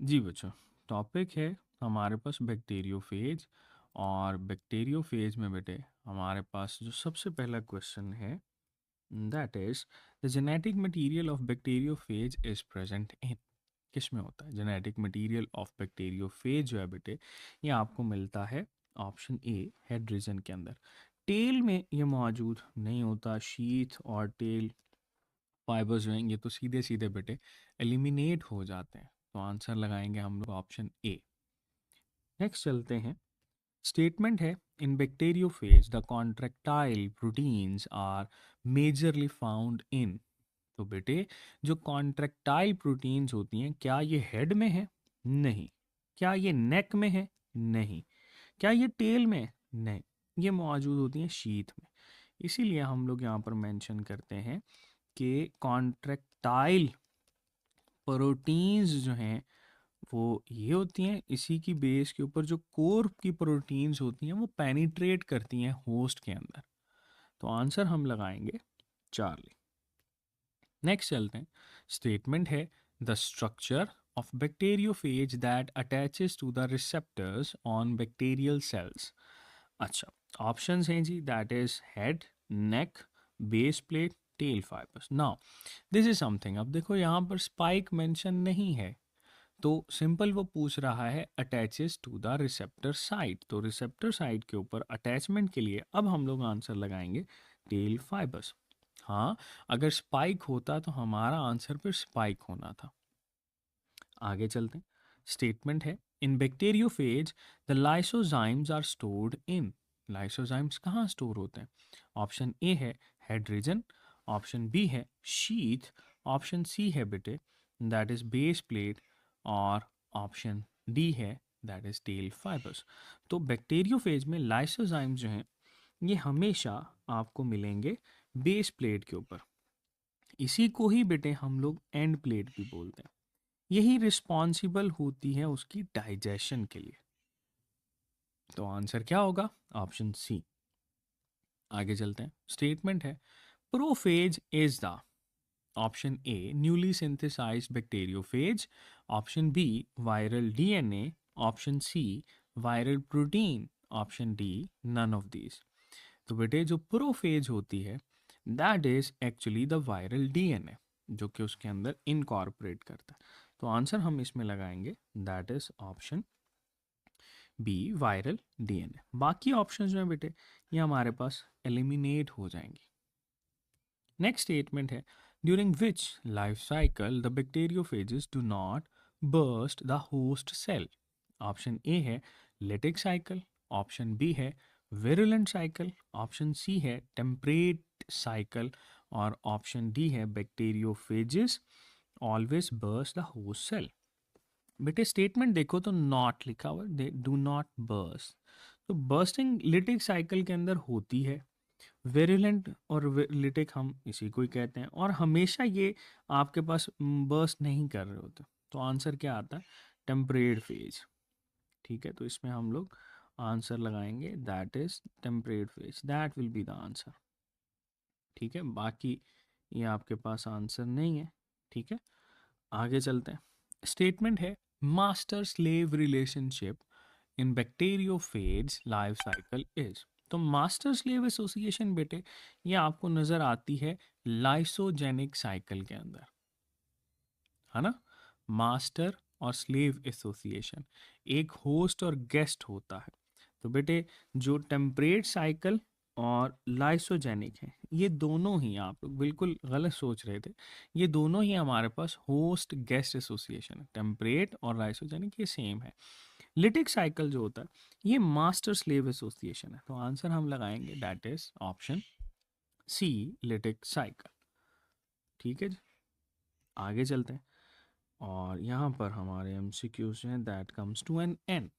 जी बच्चों, टॉपिक है हमारे पास बैक्टीरियोफेज। और बैक्टीरियोफेज में बेटे हमारे पास जो सबसे पहला क्वेश्चन है, that is the genetic material of bacteriophage is present in. किस में होता है जेनेटिक मटेरियल ऑफ बैक्टीरियोफेज? जो है बेटे ये आपको मिलता है ऑप्शन ए हेड रीजन के अंदर। टेल में ये मौजूद नहीं होता। शीथ और टेल फाइबर्स जो हैं ये तो सीधे सीधे बेटे एलिमिनेट हो जाते हैं। तो आंसर लगाएंगे हम लोग ऑप्शन ए। नेक्स्ट चलते हैं। स्टेटमेंट है in bacteriophage the contractile proteins are majorly found in. तो बेटे जो कॉन्ट्रैक्टाइल प्रोटीन्स होती हैं क्या ये हेड में है? नहीं। क्या ये नेक में है? नहीं। क्या ये टेल में है? नहीं। ये मौजूद होती हैं शीथ में। इसीलिए हम लोग यहाँ पर मेंशन करते हैं कि कॉन्ट्रैक्टाइल प्रोटीन्स जो हैं वो ये होती हैं, इसी की बेस के ऊपर जो कोर की प्रोटीन्स होती हैं वो पेनिट्रेट करती हैं होस्ट के अंदर। तो आंसर हम लगाएंगे चार्ली। नेक्स्ट चलते हैं। स्टेटमेंट है the structure of bacteriophage that attaches to the receptors on bacterial cells. अच्छा, ऑप्शंस हैं जी, that is head, neck, base plate, tail fibres. Now this is something, अब देखो यहाँ पर स्पाइक मेंशन नहीं है, तो सिंपल वो पूछ रहा है attaches to the receptor site. तो रिसेप्टर साइट के ऊपर अटैचमेंट के लिए अब हम लोग आंसर लगाएंगे टेल फाइबर्स। हाँ, अगर स्पाइक होता तो हमारा आंसर फिर स्पाइक होना था। आगे चलते हैं। स्टेटमेंट है in bacteriophage the lysozymes are stored in. Lysozymes कहाँ स्टोर होते हैं? ऑप्शन ए है हेड रीजन, ऑप्शन बी है शीथ, ऑप्शन सी है बेटे दैट इज बेस प्लेट, और ऑप्शन डी है दैट इज टेल फाइबर्स। तो बैक्टीरियोफेज में लाइसोजाइम्स जो हैं ये हमेशा आपको मिलेंगे बेस प्लेट के ऊपर। इसी को ही बेटे हम लोग एंड प्लेट भी बोलते हैं। यही रिस्पॉन्सिबल होती है उसकी डाइजेशन के लिए। तो आंसर क्या होगा? Option C. आगे चलते हैं। स्टेटमेंट है prophage is the. Option A newly synthesised bacteriophage, option B viral DNA, option C viral protein, option D none of these. तो बेटे जो प्रोफेज होती है that is actually the viral DNA जो कि उसके अंदर इनकॉर्पोरेट करता है। तो आंसर हम इसमें लगाएंगे that is option B viral DNA. बाकी ऑप्शन जो है बेटे ये हमारे पास एलिमिनेट हो जाएंगे। नेक्स्ट स्टेटमेंट है during which life cycle the bacteriophages do not burst the host cell. Option A है लेटिक साइकिल, ऑप्शन बी है विरुलेंट साइकिल, ऑप्शन सी है टेम्परेट साइकिल, और ऑप्शन डी है bacteriophages always burst the host cell. बेटे statement देखो तो not लिखा हुआ, दे डू नॉट बर्स्ट। तो बर्स्टिंग लिटिक साइकिल के अंदर होती है। वेरुलेंट और लिटिक हम इसी को ही कहते हैं, और हमेशा ये आपके पास बर्स्ट नहीं कर रहे होते। तो आंसर क्या आता है? Temperate phase. ठीक है, तो इसमें हम लोग आंसर लगाएंगे that is temperate phase, that will be the answer. ठीक है, बाकी ये आपके पास आंसर नहीं है। ठीक है, आगे चलते हैं। स्टेटमेंट है master slave relationship in bacteriophage life cycle is. तो मास्टर स्लेव एसोसिएशन बेटे ये आपको नजर आती है लाइसोजेनिक साइकिल के अंदर, है ना। मास्टर और स्लेव एसोसिएशन, एक होस्ट और गेस्ट होता है। तो बेटे जो टेम्परेट साइकिल और लाइसोजेनिक है ये दोनों ही, आप लोग बिल्कुल गलत सोच रहे थे, ये दोनों ही हमारे पास होस्ट गेस्ट एसोसिएशन है। टेम्परेट और लाइसोजेनिक ये सेम है। लिटिक साइकिल जो होता है ये मास्टर स्लेव एसोसिएशन है। तो आंसर हम लगाएंगे that is option C lytic cycle. ठीक है जी, आगे चलते हैं। और यहाँ पर हमारे एमसीक्यूज हैं that comes to an and.